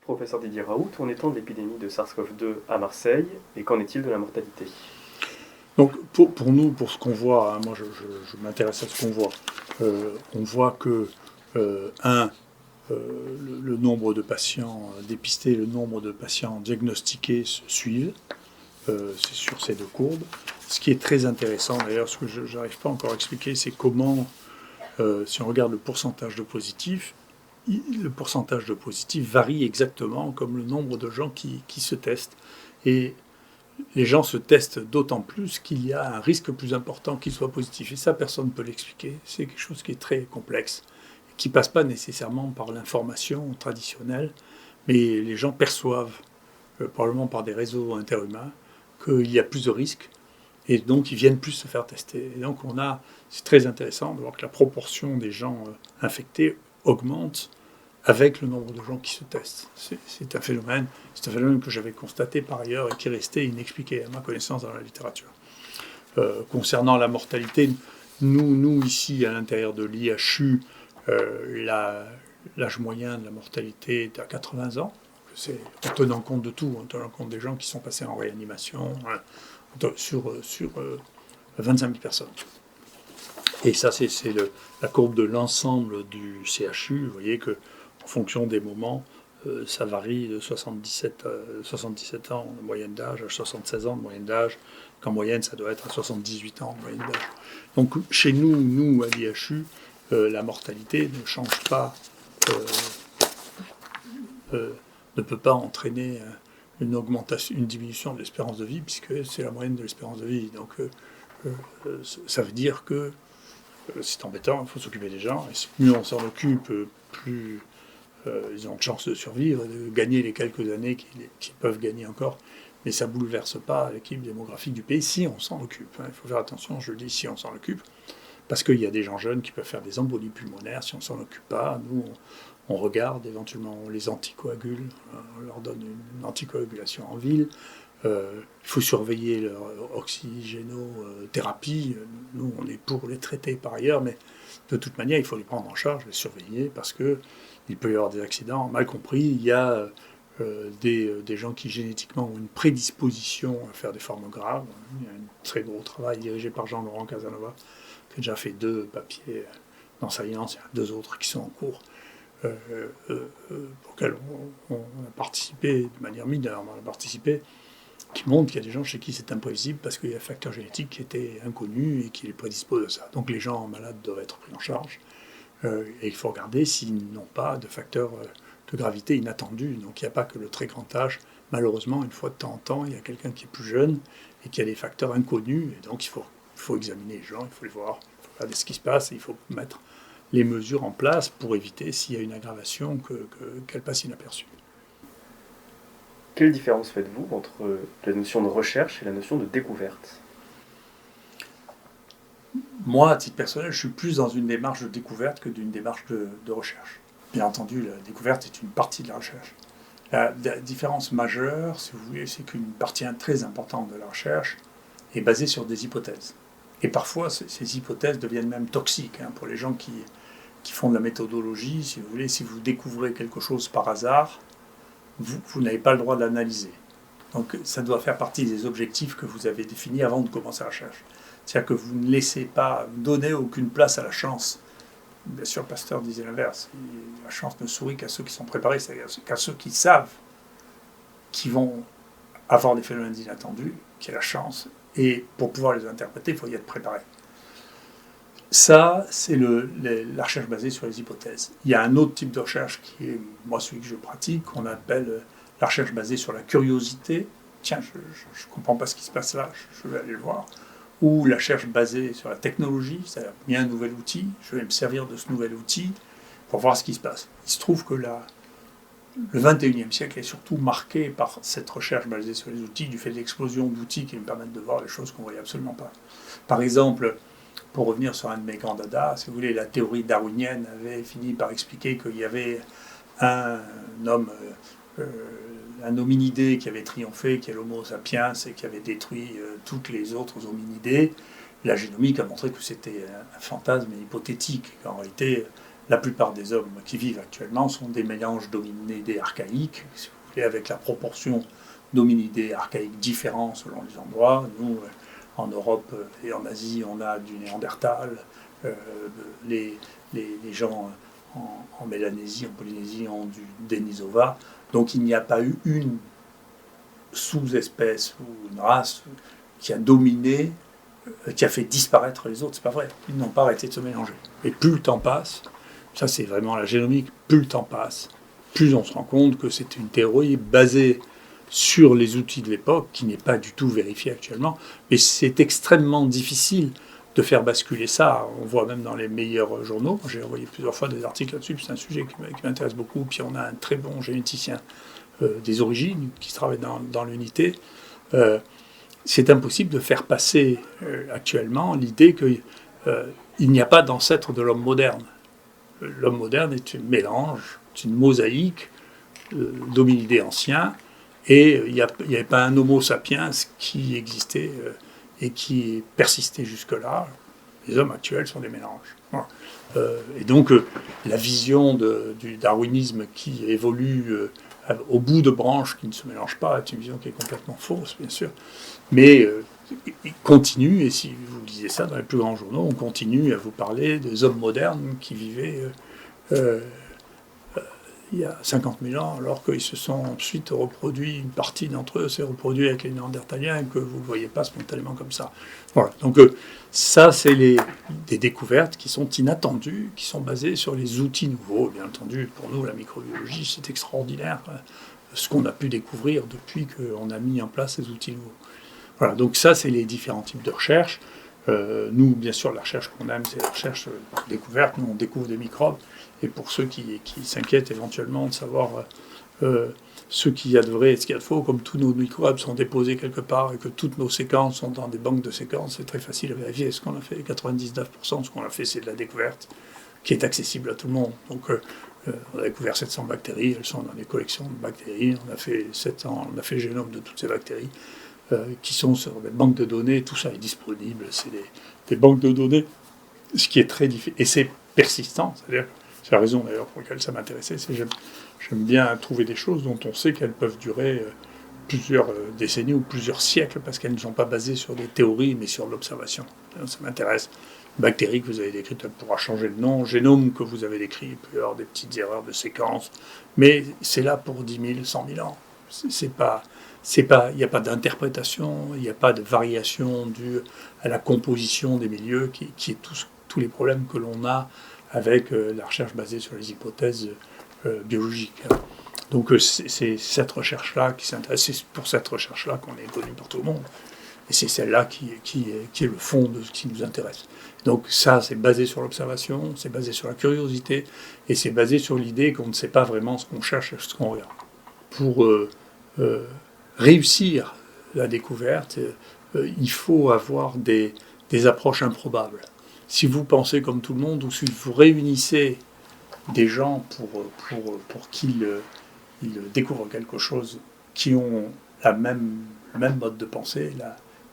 Professeur Didier Raoult, où en est-on de l'épidémie de SARS-CoV-2 à Marseille et qu'en est-il de la mortalité? Donc pour nous, pour ce qu'on voit, hein, moi je m'intéresse à ce qu'on voit. On voit que, le nombre de patients dépistés, le nombre de patients diagnostiqués se suivent. C'est sur ces deux courbes. Ce qui est très intéressant, d'ailleurs, ce que je n'arrive pas encore à expliquer, c'est comment, si on regarde le pourcentage de positifs, le pourcentage de positifs varie exactement comme le nombre de gens qui se testent. Et les gens se testent d'autant plus qu'il y a un risque plus important qu'ils soient positifs. Et ça, personne ne peut l'expliquer. C'est quelque chose qui est très complexe, qui ne passe pas nécessairement par l'information traditionnelle, mais les gens perçoivent, probablement par des réseaux interhumains, qu'il y a plus de risques, et donc ils viennent plus se faire tester. Et donc c'est très intéressant de voir que la proportion des gens infectés augmente avec le nombre de gens qui se testent. C'est un phénomène que j'avais constaté par ailleurs et qui restait inexpliqué à ma connaissance dans la littérature. Concernant la mortalité, nous ici à l'intérieur de l'IHU, l'âge moyen de la mortalité est à 80 ans. C'est en tenant compte de tout, en tenant compte des gens qui sont passés en réanimation, sur 25 000 personnes. Et ça, c'est la courbe de l'ensemble du CHU. Vous voyez que en fonction des moments, ça varie de 77 ans de moyenne d'âge à 76 ans de moyenne d'âge, qu'en moyenne, ça doit être à 78 ans de moyenne d'âge. Donc chez nous à l'IHU, la mortalité ne change pas, ne peut pas entraîner une diminution de l'espérance de vie, puisque c'est la moyenne de l'espérance de vie. Donc ça veut dire que c'est embêtant, il faut s'occuper des gens, et mieux on s'en occupe, plus ils ont de chances de survivre, de gagner les quelques années qu'ils peuvent gagner encore. Mais ça ne bouleverse pas l'équilibre démographique du pays si on s'en occupe. Il faut faire attention, je le dis, si on s'en occupe, parce qu'il y a des gens jeunes qui peuvent faire des embolies pulmonaires si on ne s'en occupe pas. Nous, on regarde, éventuellement on les anticoagule, on leur donne une anticoagulation en ville. Il faut surveiller leur oxygénothérapie. Nous, on est pour les traiter par ailleurs, mais de toute manière, il faut les prendre en charge, les surveiller, parce qu'il peut y avoir des accidents. Mal compris, il y a des gens qui génétiquement ont une prédisposition à faire des formes graves. Il y a un très gros travail dirigé par Jean-Laurent Casanova, qui a déjà fait 2 papiers dans Science, il y a 2 autres qui sont en cours, pour lesquels on a participé de manière mineure, on a participé, qui montrent qu'il y a des gens chez qui c'est imprévisible parce qu'il y a un facteur génétique qui était inconnu et qui les prédispose à ça. Donc les gens malades doivent être pris en charge, et il faut regarder s'ils n'ont pas de facteurs de gravité inattendus. Donc il n'y a pas que le très grand âge. Malheureusement, une fois de temps en temps, il y a quelqu'un qui est plus jeune et qui a des facteurs inconnus, et donc il faut examiner les gens, il faut les voir, il faut regarder ce qui se passe, et il faut mettre les mesures en place pour éviter, s'il y a une aggravation, qu'elle passe inaperçue. Quelle différence faites-vous entre la notion de recherche et la notion de découverte? Moi, à titre personnel, je suis plus dans une démarche de découverte que d'une démarche de recherche. Bien entendu, la découverte est une partie de la recherche. La différence majeure, si vous voulez, c'est qu'une partie très importante de la recherche est basée sur des hypothèses. Et parfois, ces hypothèses deviennent même toxiques pour les gens qui font de la méthodologie. Si vous voulez, si vous découvrez quelque chose par hasard, vous n'avez pas le droit de l'analyser. Donc ça doit faire partie des objectifs que vous avez définis avant de commencer la recherche. C'est-à-dire que vous ne laissez pas donner aucune place à la chance. Bien sûr, Pasteur disait l'inverse. La chance ne sourit qu'à ceux qui sont préparés, c'est-à-dire qu'à ceux qui savent qu'ils vont avoir des phénomènes inattendus, qu'il y a la chance. Et pour pouvoir les interpréter, il faut y être préparé. Ça, c'est la recherche basée sur les hypothèses. Il y a un autre type de recherche qui est, moi, celui que je pratique, qu'on appelle la recherche basée sur la curiosité. Tiens, je ne comprends pas ce qui se passe là, je vais aller le voir. Ou la recherche basée sur la technologie, c'est-à-dire il y a un nouvel outil, je vais me servir de ce nouvel outil pour voir ce qui se passe. Il se trouve que le XXIe siècle est surtout marqué par cette recherche basée sur les outils, du fait de l'explosion d'outils qui nous permettent de voir les choses qu'on ne voyait absolument pas. Par exemple, pour revenir sur un de mes grands dadas, si vous voulez, la théorie darwinienne avait fini par expliquer qu'il y avait un hominidé qui avait triomphé, qui est l'Homo sapiens, et qui avait détruit toutes les autres hominidés. La génomique a montré que c'était un fantasme hypothétique, qu'en réalité, la plupart des hommes qui vivent actuellement sont des mélanges d'hominidés archaïques, si vous voulez, avec la proportion d'hominidés archaïques différents selon les endroits. Nous, en Europe et en Asie, on a du Néandertal. Les, les gens en Mélanésie, en Polynésie, ont du Denisova. Donc il n'y a pas eu une sous-espèce ou une race qui a dominé, qui a fait disparaître les autres. C'est pas vrai. Ils n'ont pas arrêté de se mélanger. Et plus le temps passe, ça c'est vraiment la génomique, plus le temps passe, plus on se rend compte que c'est une théorie basée sur les outils de l'époque, qui n'est pas du tout vérifiée actuellement, mais c'est extrêmement difficile de faire basculer ça. On voit même dans les meilleurs journaux, j'ai envoyé plusieurs fois des articles là-dessus, c'est un sujet qui m'intéresse beaucoup, puis on a un très bon généticien des origines qui travaille dans l'unité. C'est impossible de faire passer actuellement l'idée qu'il n'y a pas d'ancêtre de l'homme moderne. L'homme moderne est un mélange, c'est une mosaïque d'hominidés anciens, et il n'y avait pas un homo sapiens qui existait et qui persistait jusque-là. Les hommes actuels sont des mélanges. Voilà. Et donc la vision du darwinisme qui évolue au bout de branches qui ne se mélangent pas est une vision qui est complètement fausse, bien sûr. Mais il continue, et si vous lisez ça dans les plus grands journaux, on continue à vous parler des hommes modernes qui vivaient il y a 50 000 ans, alors qu'ils se sont ensuite reproduits, une partie d'entre eux s'est reproduite avec les Néandertaliens, et que vous ne voyez pas spontanément comme ça. Voilà. Donc ça, c'est des découvertes qui sont inattendues, qui sont basées sur les outils nouveaux. Bien entendu, pour nous, la microbiologie, c'est extraordinaire, ce qu'on a pu découvrir depuis qu'on a mis en place ces outils nouveaux. Voilà, donc ça, c'est les différents types de recherche. Nous, bien sûr, la recherche qu'on aime, c'est la recherche découverte. Nous, on découvre des microbes. Et pour ceux qui s'inquiètent éventuellement de savoir ce qu'il y a de vrai et ce qu'il y a de faux, comme tous nos microbes sont déposés quelque part et que toutes nos séquences sont dans des banques de séquences, c'est très facile à vérifier. Ce qu'on a fait, 99% de ce qu'on a fait, c'est de la découverte qui est accessible à tout le monde. Donc, on a découvert 700 bactéries, elles sont dans des collections de bactéries. On a fait le génome de toutes ces bactéries. Qui sont sur des banques de données, tout ça est disponible, c'est des banques de données, ce qui est très difficile, et c'est persistant, c'est-à-dire, c'est la raison d'ailleurs pour laquelle ça m'intéressait, c'est que j'aime bien trouver des choses dont on sait qu'elles peuvent durer plusieurs décennies ou plusieurs siècles, parce qu'elles ne sont pas basées sur des théories, mais sur l'observation. Ça m'intéresse. Une bactérie que vous avez décrite, elle pourra changer de nom, génome que vous avez décrit, il peut y avoir des petites erreurs de séquence, mais c'est là pour 10 000, 100 000 ans. Il n'y a pas d'interprétation, il n'y a pas de variation due à la composition des milieux, qui est tous les problèmes que l'on a avec la recherche basée sur les hypothèses biologiques. Donc c'est cette recherche-là qui s'intéresse, c'est pour cette recherche-là qu'on est connu par tout le monde. Et c'est celle-là qui est le fond de ce qui nous intéresse. Donc ça, c'est basé sur l'observation, c'est basé sur la curiosité, et c'est basé sur l'idée qu'on ne sait pas vraiment ce qu'on cherche et ce qu'on regarde. Pour réussir la découverte, il faut avoir des approches improbables. Si vous pensez comme tout le monde, ou si vous réunissez des gens pour qu'ils découvrent quelque chose, qui ont le même mode de pensée,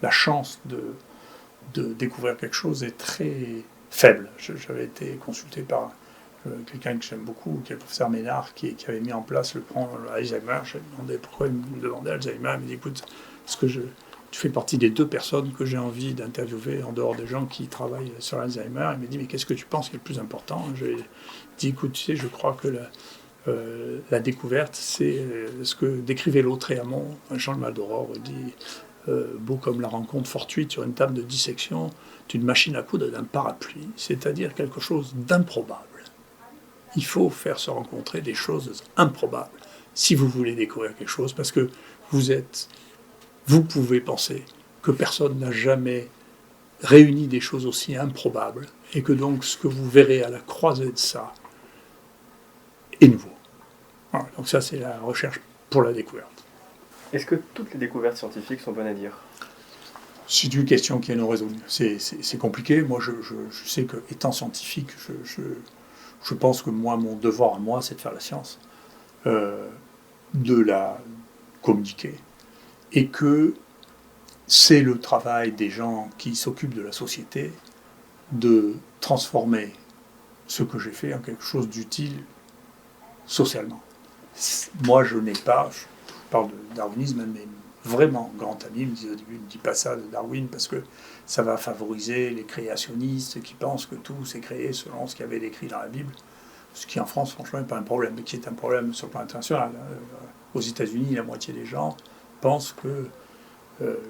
la chance de découvrir quelque chose est très faible. J'avais été consulté par quelqu'un que j'aime beaucoup, qui est le professeur Ménard, qui avait mis en place le plan Alzheimer. Je lui ai demandé pourquoi il me demandait Alzheimer. Il me dit écoute, tu fais partie des 2 personnes que j'ai envie d'interviewer en dehors des gens qui travaillent sur l'Alzheimer. Il m'a dit mais qu'est-ce que tu penses qui est le plus important? Je lui ai dit écoute, tu sais, je crois que la découverte, c'est ce que décrivait Lautréamont, Jean de Maldoror, il dit beau comme la rencontre fortuite sur une table de dissection d'une machine à coudre et d'un parapluie, c'est-à-dire quelque chose d'improbable. Il faut faire se rencontrer des choses improbables si vous voulez découvrir quelque chose, parce que vous pouvez penser que personne n'a jamais réuni des choses aussi improbables, et que donc ce que vous verrez à la croisée de ça est nouveau. Voilà, donc ça, c'est la recherche pour la découverte. Est-ce que toutes les découvertes scientifiques sont bonnes à dire? C'est une question qui est non résolue. C'est compliqué. Moi, je sais que, étant scientifique, je pense que mon devoir à moi, c'est de faire la science, de la communiquer, et que c'est le travail des gens qui s'occupent de la société de transformer ce que j'ai fait en quelque chose d'utile socialement. Moi, je n'ai pas, je parle de darwinisme, mais vraiment grand ami me disait au début, ne dis pas ça de Darwin parce que ça va favoriser les créationnistes qui pensent que tout s'est créé selon ce qu'il y avait décrit dans la Bible, ce qui en France, franchement, n'est pas un problème, mais qui est un problème sur le plan international. Aux États-Unis, la moitié des gens pensent que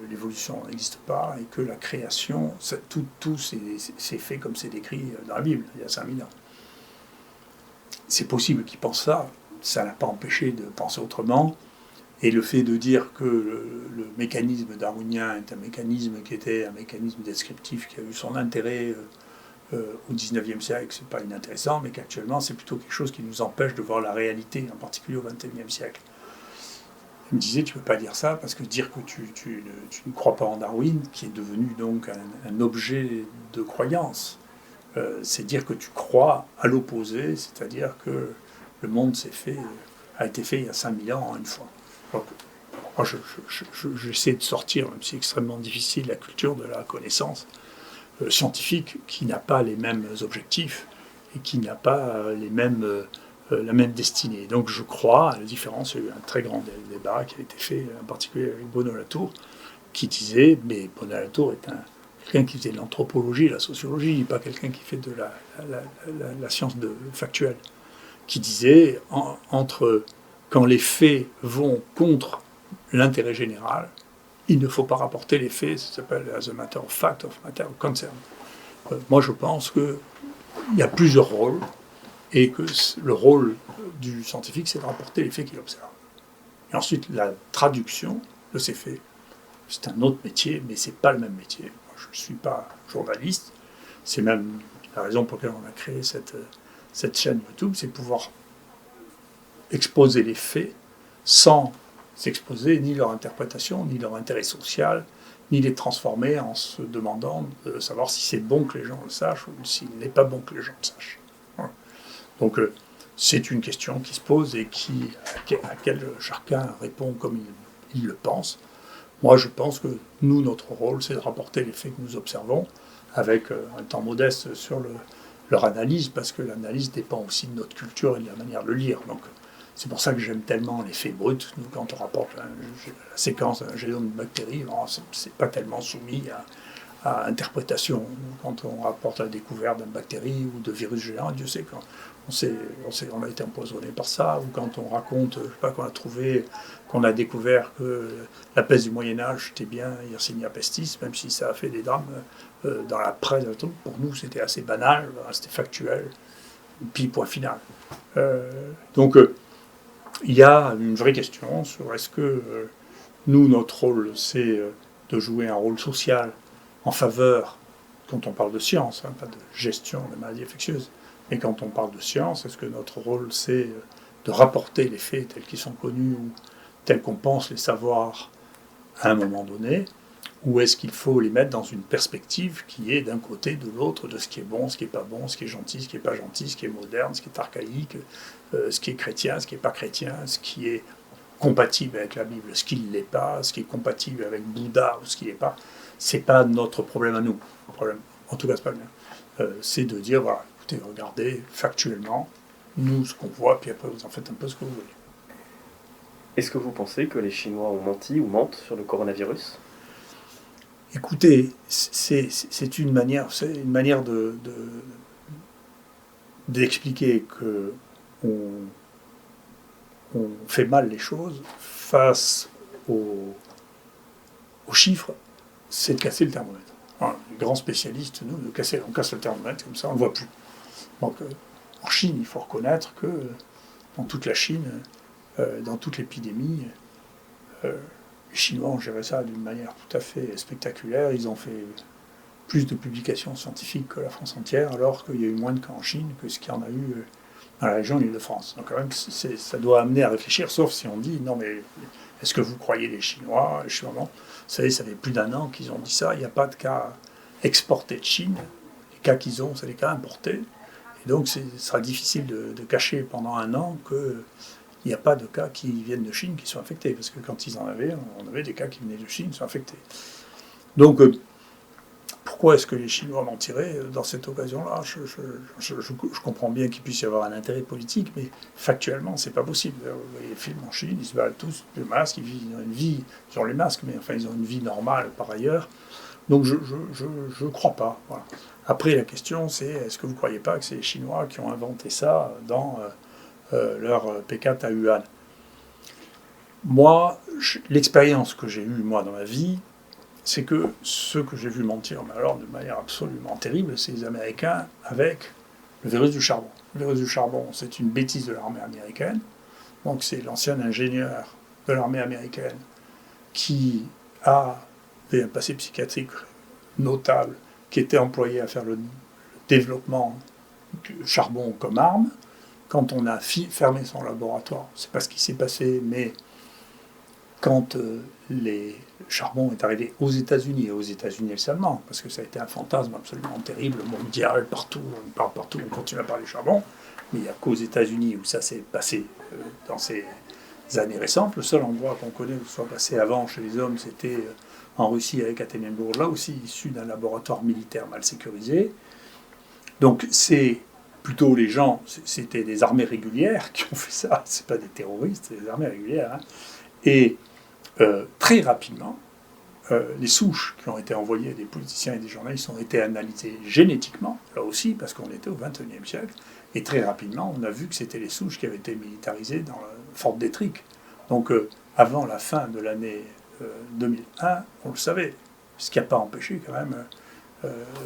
l'évolution n'existe pas et que la création, tout c'est fait comme c'est décrit dans la Bible, il y a 5000 ans. C'est possible qu'ils pensent ça, ça n'a pas empêché de penser autrement. Et le fait de dire que le mécanisme darwinien est un mécanisme qui était un mécanisme descriptif qui a eu son intérêt au XIXe siècle, c'est pas inintéressant, mais qu'actuellement c'est plutôt quelque chose qui nous empêche de voir la réalité, en particulier au XXIe siècle. Il me disait, tu ne peux pas dire ça, parce que dire que tu ne crois pas en Darwin, qui est devenu donc un objet de croyance, c'est dire que tu crois à l'opposé, c'est-à-dire que le monde a été fait il y a 5000 ans en une fois. Donc, moi, j'essaie de sortir, même si c'est extrêmement difficile, la culture de la connaissance scientifique qui n'a pas les mêmes objectifs et qui n'a pas la même destinée. Donc je crois, à la différence, il y a eu un très grand débat qui a été fait, en particulier avec Bonaventure, qui disait, mais Bonaventure est quelqu'un qui faisait de l'anthropologie, la sociologie, pas quelqu'un qui fait de la science factuelle, qui disait, entre quand les faits vont contre l'intérêt général, il ne faut pas rapporter les faits, ça s'appelle as a matter of fact, of matter of concern. Moi je pense qu'il y a plusieurs rôles, et que le rôle du scientifique, c'est de rapporter les faits qu'il observe. Et ensuite, la traduction de ces faits, c'est un autre métier, mais ce n'est pas le même métier. Moi, je ne suis pas journaliste, c'est même la raison pour laquelle on a créé cette chaîne YouTube, c'est pouvoir exposer les faits sans s'exposer ni leur interprétation, ni leur intérêt social, ni les transformer en se demandant de savoir si c'est bon que les gens le sachent ou s'il n'est pas bon que les gens le sachent. Donc c'est une question qui se pose et à laquelle chacun répond comme il le pense. Moi je pense que nous, notre rôle, c'est de rapporter les faits que nous observons avec un temps modeste sur leur analyse, parce que l'analyse dépend aussi de notre culture et de la manière de le lire. Donc c'est pour ça que j'aime tellement les faits bruts. Nous, quand on rapporte la séquence d'un génome de bactéries, c'est pas tellement soumis à interprétation. Quand on rapporte la découverte d'une bactérie ou de virus géant, Dieu sait quand on a été empoisonné par ça, ou quand on raconte, je sais pas, qu'on a découvert que la peste du Moyen-Âge était bien Yersinia pestis, même si ça a fait des drames dans la presse, pour nous c'était assez banal, c'était factuel, puis point final. Donc il y a une vraie question sur est-ce que nous, notre rôle, c'est de jouer un rôle social en faveur, quand on parle de science, pas de gestion des maladies infectieuses, mais quand on parle de science, est-ce que notre rôle, c'est de rapporter les faits tels qu'ils sont connus ou tels qu'on pense les savoir à un moment donné, ou est-ce qu'il faut les mettre dans une perspective qui est d'un côté, de l'autre, de ce qui est bon, ce qui n'est pas bon, ce qui est gentil, ce qui n'est pas gentil, ce qui est moderne, ce qui est archaïque, ce qui est chrétien, ce qui n'est pas chrétien, ce qui est compatible avec la Bible, ce qui ne l'est pas, ce qui est compatible avec Bouddha ou ce qui n'est pas. C'est pas notre problème à nous. En tout cas, c'est pas le mien. C'est de dire, voilà, écoutez, regardez factuellement, nous, ce qu'on voit, puis après, vous en faites un peu ce que vous voulez. Est-ce que vous pensez que les Chinois ont menti ou mentent sur le coronavirus ? Écoutez, c'est une manière d'expliquer que on fait mal les choses face aux chiffres, c'est de casser le thermomètre. Alors, les grands spécialistes, nous, on casse le thermomètre, comme ça, on ne le voit plus. Donc, en Chine, il faut reconnaître que dans toute la Chine, dans toute l'épidémie, les Chinois ont géré ça d'une manière tout à fait spectaculaire. Ils ont fait plus de publications scientifiques que la France entière, alors qu'il y a eu moins de cas en Chine que ce qu'il y en a eu dans la région Île-de-France. Donc quand même, ça doit amener à réfléchir, sauf si on dit, non mais, est-ce que vous croyez les Chinois ? Les Chinois, non. Vous savez, ça fait plus d'1 an qu'ils ont dit ça, il n'y a pas de cas exportés de Chine. Les cas qu'ils ont, c'est les cas importés. Et donc, ce sera difficile de cacher pendant 1 an qu'il n'y a pas de cas qui viennent de Chine qui sont infectés. Parce que quand ils en avaient, on avait des cas qui venaient de Chine qui sont infectés. Donc, pourquoi est-ce que les Chinois mentiraient dans cette occasion-là? Je comprends bien qu'il puisse y avoir un intérêt politique, mais factuellement, c'est pas possible. Vous voyez les films en Chine, ils se baladent tous, les masques, ils ont une vie, ils ont les masques, mais enfin, ils ont une vie normale par ailleurs. Donc je crois pas. Voilà. Après, la question, c'est est-ce que vous ne croyez pas que c'est les Chinois qui ont inventé ça dans leur P4 à Wuhan? Moi, l'expérience que j'ai eue, moi, dans ma vie, c'est que ceux que j'ai vu mentir, mais alors de manière absolument terrible, c'est les Américains avec le virus du charbon. Le virus du charbon, c'est une bêtise de l'armée américaine. Donc c'est l'ancien ingénieur de l'armée américaine qui avait un passé psychiatrique notable, qui était employé à faire le développement du charbon comme arme. Quand on a fermé son laboratoire, c'est pas ce qui s'est passé, mais quand le charbon est arrivé aux États-Unis, et aux États-Unis seulement, parce que ça a été un fantasme absolument terrible, mondial, partout, on parle partout, on continue à parler charbon, mais il n'y a qu'aux États-Unis où ça s'est passé dans ces années récentes. Le seul endroit qu'on connaît où ça soit passé avant chez les hommes, c'était en Russie avec Ekaterinbourg, là aussi issu d'un laboratoire militaire mal sécurisé. Donc c'est plutôt les gens, c'était des armées régulières qui ont fait ça, c'est pas des terroristes, c'est des armées régulières. Hein. Et très rapidement, les souches qui ont été envoyées à des politiciens et des journalistes ont été analysées génétiquement, là aussi, parce qu'on était au XXIe siècle, et très rapidement, on a vu que c'était les souches qui avaient été militarisées dans Fort Detrick. Donc, avant la fin de l'année 2001, on le savait, ce qui n'a pas empêché quand même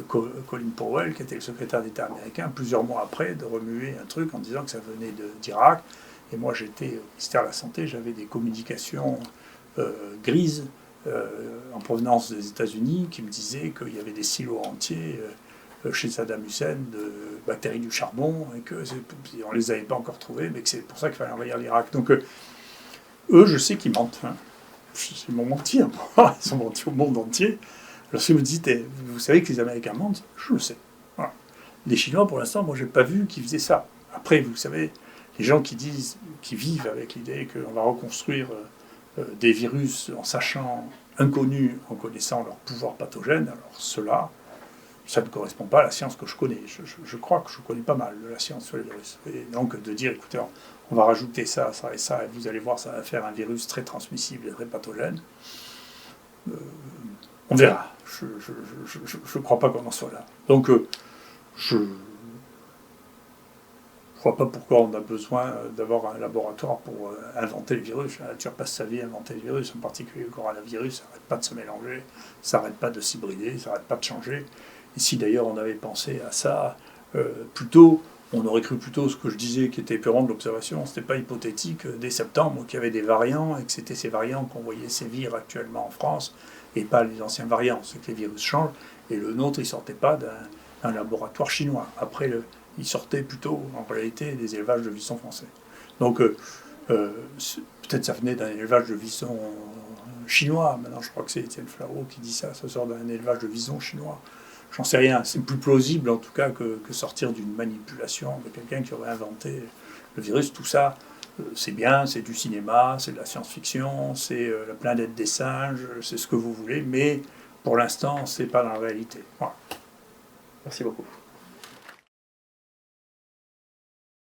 Colin Powell, qui était le secrétaire d'État américain, plusieurs mois après, de remuer un truc en disant que ça venait d'Irak. Et moi, j'étais au ministère de la Santé, j'avais des communications grises en provenance des États-Unis qui me disaient qu'il y avait des silos entiers chez Saddam Hussein de bactéries du charbon et qu'on ne les avait pas encore trouvées, mais que c'est pour ça qu'il fallait envahir l'Irak. Donc, eux, je sais qu'ils mentent. Hein. Ils m'ont menti, hein. Ils ont menti au monde entier. Alors, si vous me dites, vous savez que les Américains mentent, je le sais. Voilà. Les Chinois, pour l'instant, moi, je n'ai pas vu qu'ils faisaient ça. Après, vous savez, les gens qui vivent avec l'idée qu'on va reconstruire des virus en sachant inconnus, en connaissant leur pouvoir pathogène, alors cela, ça ne correspond pas à la science que je connais. Je crois que je connais pas mal de la science sur les virus. Et donc de dire, écoutez, on va rajouter ça, ça et ça, et vous allez voir, ça va faire un virus très transmissible et très pathogène, on verra. Je ne crois pas qu'on en soit là. Donc je ne vois pas pourquoi on a besoin d'avoir un laboratoire pour inventer le virus. La nature passe sa vie à inventer le virus, en particulier le coronavirus, ça n'arrête pas de se mélanger, ça n'arrête pas de s'hybrider, ça n'arrête pas de changer. Et si d'ailleurs on avait pensé à ça plus tôt, on aurait cru plutôt ce que je disais qui était purement de l'observation, c'était pas hypothétique, dès septembre, qu'il y avait des variants et que c'était ces variants qu'on voyait sévir actuellement en France et pas les anciens variants. C'est que les virus changent et le nôtre, il sortait pas d'un laboratoire chinois. Après, il sortait plutôt, en réalité, des élevages de visons français. Donc, peut-être ça venait d'un élevage de visons chinois. Maintenant, je crois que c'est Étienne Flarot qui dit ça, ça sort d'un élevage de visons chinois. J'en sais rien. C'est plus plausible, en tout cas, que sortir d'une manipulation de quelqu'un qui aurait inventé le virus. Tout ça, c'est bien, c'est du cinéma, c'est de la science-fiction, c'est la planète des singes, c'est ce que vous voulez, mais pour l'instant, c'est pas dans la réalité. Voilà. Merci beaucoup.